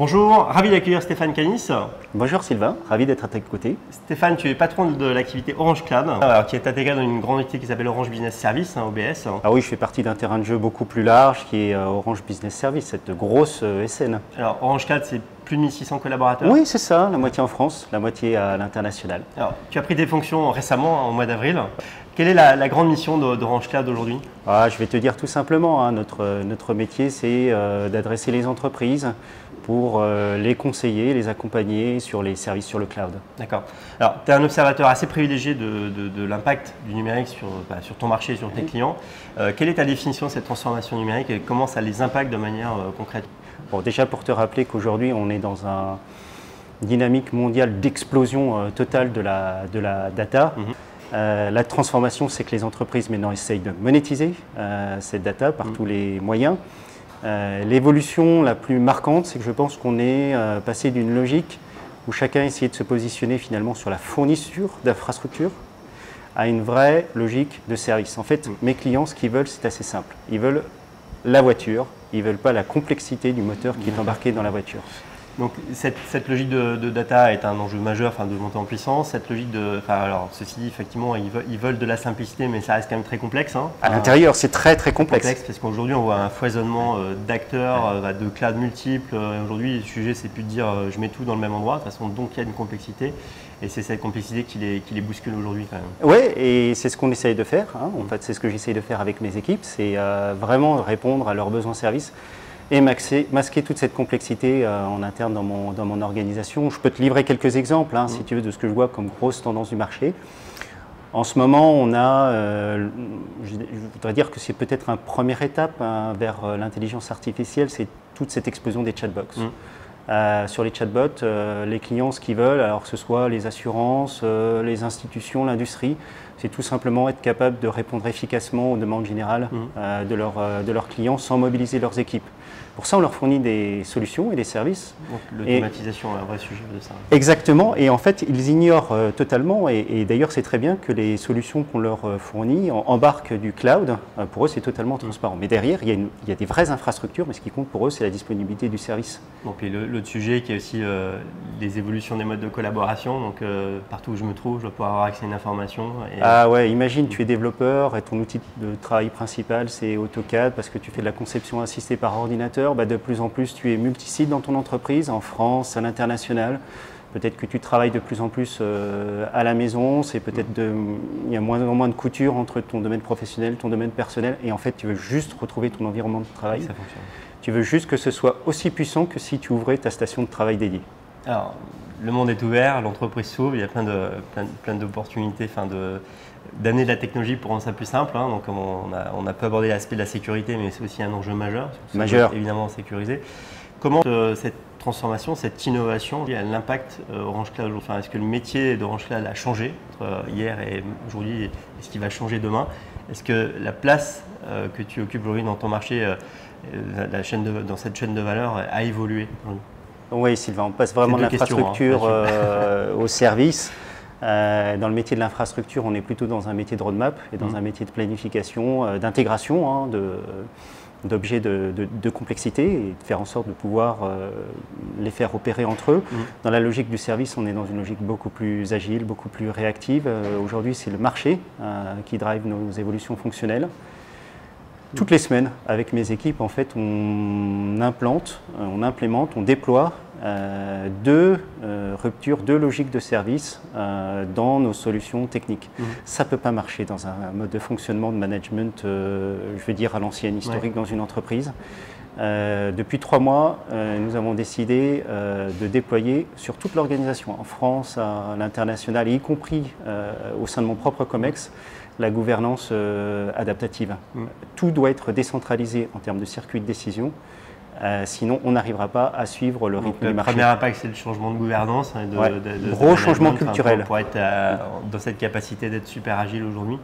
Bonjour, ravi d'accueillir Stéphane Canis. Bonjour Sylvain, ravi d'être à tes côtés. Stéphane, tu es patron de l'activité Orange Cloud, alors, qui est intégrée dans une grande entité qui s'appelle Orange Business Service, OBS. Ah oui, je fais partie d'un terrain de jeu beaucoup plus large qui est Orange Business Service, cette grosse SN. Alors Orange Cloud, c'est plus de 1600 collaborateurs. Oui, c'est ça, la moitié en France, la moitié à l'international. Alors, tu as pris tes fonctions récemment, au mois d'avril. Quelle est la grande mission d'Orange Cloud aujourd'hui? Je vais te dire tout simplement, hein, notre métier, c'est d'adresser les entreprises pour les conseiller, les accompagner sur les services sur le cloud. D'accord. Alors, tu es un observateur assez privilégié de l'impact du numérique sur ton marché et sur tes clients. Quelle est ta définition de cette transformation numérique et comment ça les impacte de manière concrète? Bon, déjà pour te rappeler qu'aujourd'hui, on est dans une dynamique mondiale d'explosion totale de la data. La transformation, c'est que les entreprises maintenant essayent de monétiser cette data par tous les moyens. L'évolution la plus marquante, c'est que je pense qu'on est passé d'une logique où chacun essayait de se positionner finalement sur la fourniture d'infrastructures à une vraie logique de service. En fait, mes clients, ce qu'ils veulent, c'est assez simple. Ils veulent la voiture, ils ne veulent pas la complexité du moteur qui est embarqué dans la voiture. Donc cette logique de data est un enjeu majeur, de montée en puissance. Cette logique alors ceci dit, effectivement, ils veulent de la simplicité, mais ça reste quand même très complexe. À l'intérieur, c'est très complexe. Parce qu'aujourd'hui, on voit un foisonnement d'acteurs, de clouds multiples. Aujourd'hui, le sujet, c'est plus de dire je mets tout dans le même endroit. De toute façon, donc il y a une complexité. Et c'est cette complexité qui les bouscule aujourd'hui quand même. Oui, et c'est ce qu'on essaye de faire. En fait, c'est ce que j'essaye de faire avec mes équipes. C'est vraiment répondre à leurs besoins services et masquer toute cette complexité en interne dans mon organisation. Je peux te livrer quelques exemples, si tu veux, de ce que je vois comme grosse tendance du marché. En ce moment, on a, je voudrais dire que c'est peut-être une première étape vers l'intelligence artificielle, c'est toute cette explosion des chatbots. Sur les chatbots, les clients, ce qu'ils veulent, alors que ce soit les assurances, les institutions, l'industrie, c'est tout simplement être capable de répondre efficacement aux demandes générales de leurs clients sans mobiliser leurs équipes. Pour ça, on leur fournit des solutions et des services. Donc l'automatisation est un vrai sujet de ça. Exactement, et en fait, ils ignorent totalement, et d'ailleurs c'est très bien que les solutions qu'on leur fournit embarquent du cloud. Pour eux, c'est totalement transparent. Mais derrière, il y a des vraies infrastructures, mais ce qui compte pour eux, c'est la disponibilité du service. Donc, et l'autre sujet qui est aussi les évolutions des modes de collaboration. Donc partout où je me trouve, je dois pouvoir avoir accès à une information. Ah ouais, imagine, tu es développeur et ton outil de travail principal, c'est AutoCAD parce que tu fais de la conception assistée par ordinateur. De plus en plus, tu es multisite dans ton entreprise, en France, à l'international. Peut-être que tu travailles de plus en plus à la maison. C'est peut-être il y a moins en moins de couture entre ton domaine professionnel, ton domaine personnel. Et en fait, tu veux juste retrouver ton environnement de travail. Ça fonctionne. Tu veux juste que ce soit aussi puissant que si tu ouvrais ta station de travail dédiée. Alors, le monde est ouvert, l'entreprise s'ouvre, il y a plein d'opportunités, d'amener de la technologie pour rendre ça plus simple. Donc on a peu abordé l'aspect de la sécurité, mais c'est aussi un enjeu majeur. Évidemment sécurisé. Comment cette transformation, cette innovation, elle impacte Orange Cloud? Est-ce que le métier d'Orange Cloud a changé entre hier et aujourd'hui, et ce qui va changer demain? Est-ce que la place que tu occupes aujourd'hui dans ton marché, dans cette chaîne de valeur, a évolué? Oui, Sylvain, on passe vraiment de l'infrastructure au service. Dans le métier de l'infrastructure, on est plutôt dans un métier de roadmap et dans un métier de planification, d'intégration d'objets de complexité et de faire en sorte de pouvoir les faire opérer entre eux. Dans la logique du service, on est dans une logique beaucoup plus agile, beaucoup plus réactive. Aujourd'hui, c'est le marché qui drive nos évolutions fonctionnelles. Toutes les semaines, avec mes équipes, en fait, on implémente, on déploie deux logiques de service dans nos solutions techniques. Ça ne peut pas marcher dans un mode de fonctionnement de management, je vais dire à l'ancienne, historique dans une entreprise. Depuis 3 mois, nous avons décidé de déployer sur toute l'organisation, en France, à l'international, y compris au sein de mon propre COMEX, la gouvernance adaptative. Tout doit être décentralisé en termes de circuit de décision, sinon on n'arrivera pas à suivre le rythme du marché. Le premier impact, c'est le changement de gouvernance. Gros changement culturel. Pour être dans cette capacité d'être super agile aujourd'hui.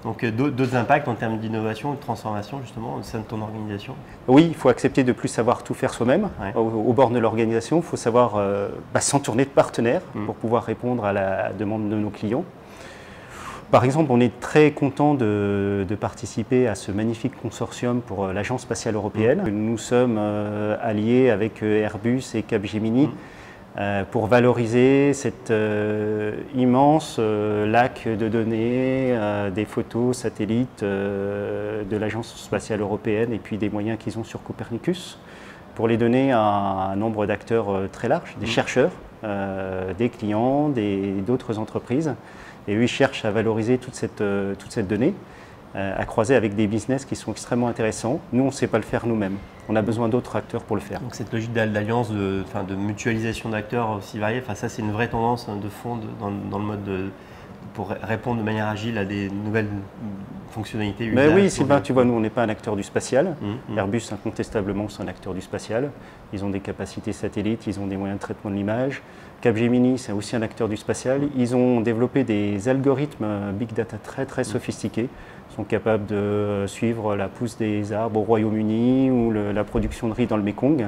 Donc d'autres impacts en termes d'innovation et de transformation justement au sein de ton organisation? Oui, il faut accepter de ne plus savoir tout faire soi-même. Au bord de l'organisation, il faut savoir s'entourer de partenaires pour pouvoir répondre à la demande de nos clients. Par exemple, on est très content de participer à ce magnifique consortium pour l'Agence spatiale européenne. Nous sommes alliés avec Airbus et Capgemini pour valoriser cet immense lac de données, des photos satellites de l'Agence spatiale européenne et puis des moyens qu'ils ont sur Copernicus, pour les donner à un nombre d'acteurs très large, des chercheurs, des clients, d'autres entreprises. Et eux, ils cherchent à valoriser toute cette donnée, à croiser avec des business qui sont extrêmement intéressants. Nous, on ne sait pas le faire nous-mêmes. On a besoin d'autres acteurs pour le faire. Donc cette logique d'alliance, de mutualisation d'acteurs aussi variés, ça c'est une vraie tendance de fond dans le mode pour répondre de manière agile à des nouvelles fonctionnalités. Mais oui, Sylvain, tu vois, nous, on n'est pas un acteur du spatial. Airbus, incontestablement, c'est un acteur du spatial. Ils ont des capacités satellites, ils ont des moyens de traitement de l'image. Capgemini, c'est aussi un acteur du spatial. Ils ont développé des algorithmes big data très sophistiqués. Ils sont capables de suivre la pousse des arbres au Royaume-Uni ou la production de riz dans le Mékong.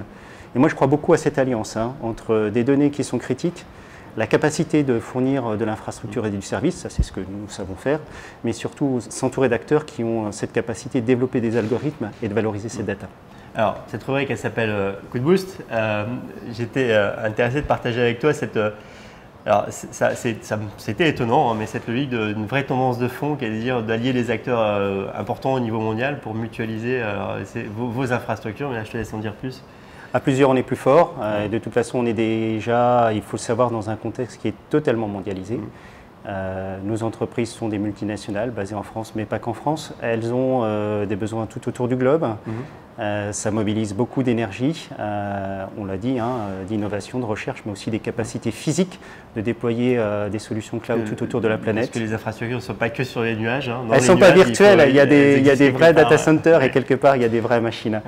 Et moi, je crois beaucoup à cette alliance entre des données qui sont critiques, la capacité de fournir de l'infrastructure et du service, ça c'est ce que nous savons faire, mais surtout s'entourer d'acteurs qui ont cette capacité de développer des algorithmes et de valoriser ces data. Alors, cette rubrique, elle s'appelle Coup de boost. J'étais intéressé de partager avec toi cette... alors, c'était étonnant, mais cette logique d'une vraie tendance de fond, qui est de dire d'allier les acteurs importants au niveau mondial pour mutualiser vos infrastructures. Mais là, je te laisse en dire plus. À plusieurs, on est plus fort. De toute façon, on est déjà, il faut le savoir, dans un contexte qui est totalement mondialisé. Nos entreprises sont des multinationales basées en France, mais pas qu'en France. Elles ont des besoins tout autour du globe. Ça mobilise beaucoup d'énergie, on l'a dit, d'innovation, de recherche, mais aussi des capacités physiques de déployer des solutions cloud tout autour de la planète. Parce que les infrastructures ne sont pas que sur les nuages. Elles ne sont pas virtuelles, il y a des vrais data centers et quelque part il y a des vraies machines.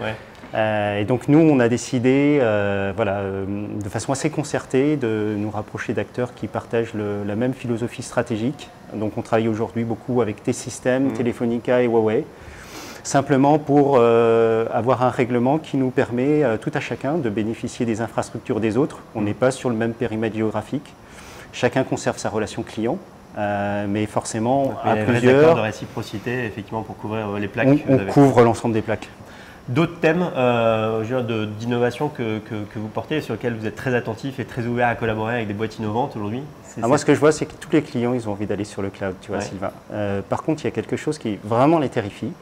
Et donc nous, on a décidé, de façon assez concertée, de nous rapprocher d'acteurs qui partagent la même philosophie stratégique. Donc on travaille aujourd'hui beaucoup avec T-Systems, Telefonica et Huawei, simplement pour avoir un règlement qui nous permet, tout à chacun, de bénéficier des infrastructures des autres. On n'est pas sur le même périmètre géographique. Chacun conserve sa relation client. Mais forcément, à plusieurs... D'accord de réciprocité, effectivement, pour couvrir les plaques. On couvre l'ensemble des plaques. D'autres thèmes d'innovation que vous portez, sur lesquels vous êtes très attentif et très ouvert à collaborer avec des boîtes innovantes aujourd'hui? Moi, ce que je vois, c'est que tous les clients, ils ont envie d'aller sur le cloud, tu vois, Sylvain. Par contre, il y a quelque chose qui vraiment les terrifie,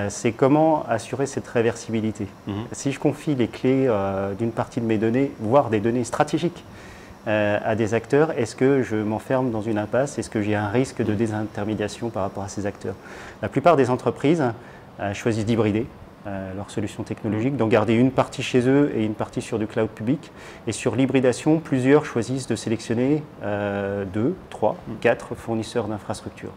c'est comment assurer cette réversibilité. Si je confie les clés d'une partie de mes données, voire des données stratégiques, à des acteurs, est-ce que je m'enferme dans une impasse? Est-ce que j'ai un risque de désintermédiation par rapport à ces acteurs? La plupart des entreprises choisissent d'hybrider leurs solutions technologiques, d'en garder une partie chez eux et une partie sur du cloud public. Et sur l'hybridation, plusieurs choisissent de sélectionner 2, 3, 4 fournisseurs d'infrastructures.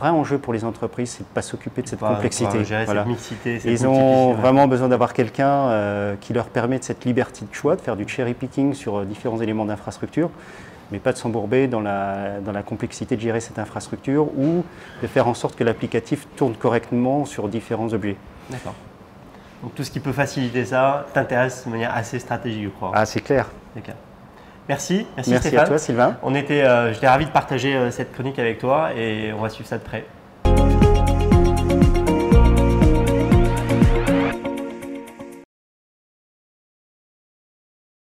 Vrai enjeu pour les entreprises, c'est de ne pas s'occuper de cette complexité. Cette mixité, ils ont vraiment besoin d'avoir quelqu'un qui leur permet de cette liberté de choix, de faire du cherry picking sur différents éléments d'infrastructure, mais pas de s'embourber dans la complexité de gérer cette infrastructure ou de faire en sorte que l'applicatif tourne correctement sur différents objets. D'accord. Donc tout ce qui peut faciliter ça t'intéresse de manière assez stratégique, je crois. Ah, c'est clair. Merci Stéphane. À toi, Sylvain. J'étais ravi de partager cette chronique avec toi et on va suivre ça de près.